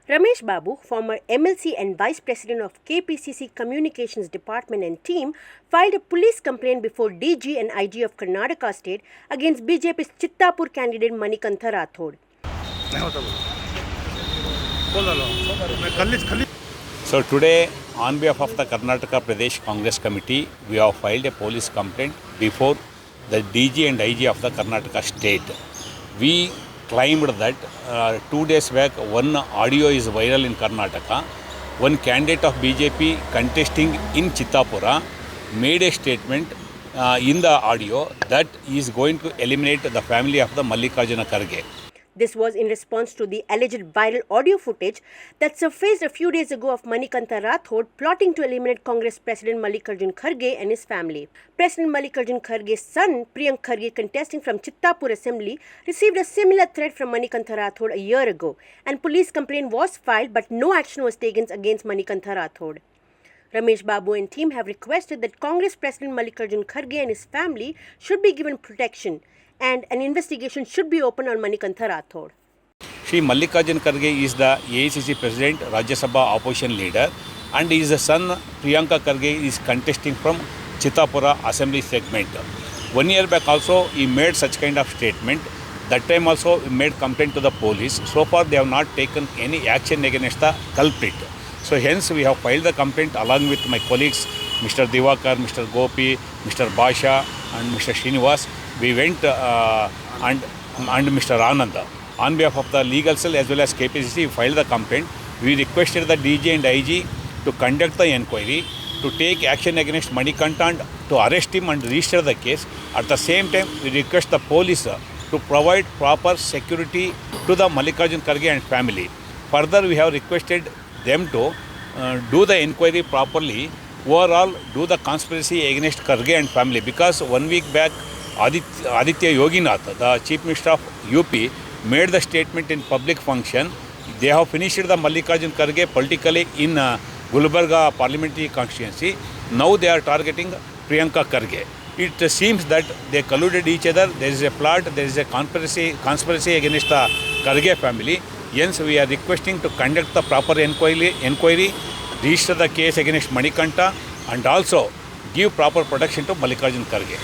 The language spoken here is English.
Ramesh Babu, former MLC and Vice President of KPCC Communications Department and team, filed a police complaint before DG and IG of Karnataka State against BJP's Chittapur candidate Manikanth Rathod. So today, on behalf of the Karnataka Pradesh Congress Committee, we have filed a police complaint before the DG and IG of the Karnataka State. We claimed that 2 days back one audio is viral in Karnataka. One candidate of BJP contesting in Chittapura made a statement in the audio that he is going to eliminate the family of the Manikanth Rathod. This was in response to the alleged viral audio footage that surfaced a few days ago of Manikanth Rathod plotting to eliminate Congress President Manikanth Rathod and his family. President Manikanth Rathod's son, Priyank Rathod, contesting from Chittapur Assembly, received a similar threat from Manikanth Rathod a year ago, and police complaint was filed but no action was taken against Manikanth Rathod. Ramesh Babu and team have requested that Congress President Manikanth Rathod and his family should be given protection, and an investigation should be opened on Manikanth Rathod. Shri Manikanth Rathod is the AICC President, Rajya Sabha opposition leader, and his son Priyanka Rathod is contesting from Chittapura Assembly segment. 1 year back also he made such kind of statement. That time also he made complaint to the police. So far they have not taken any action against the culprit. So hence we have filed the complaint along with my colleagues Mr. Divakar, Mr. Gopi, Mr. Basha and Mr. Srinivas. We went and Mr. Ananda. On behalf of the legal cell as well as KPCC, we filed the complaint. We requested the DG and IG to conduct the inquiry, to take action against Manikanth, to arrest him and register the case. At the same time, we request the police to provide proper security to the Manikanth Rathod and family. Further, we have requested them to do the inquiry properly. Overall, do the conspiracy against Rathod and family, because 1 week back, Aditya Yoginath, the Chief Minister of UP, made the statement in public function. They have finished the Manikanth Rathod politically in Gulbarga parliamentary constituency. Now they are targeting Priyanka Rathod. It seems that they colluded each other. There is a plot, there is a conspiracy against the Rathod family. Hence, we are requesting to conduct the proper inquiry, register the case against Manikanth, and also give proper protection to Manikanth Rathod.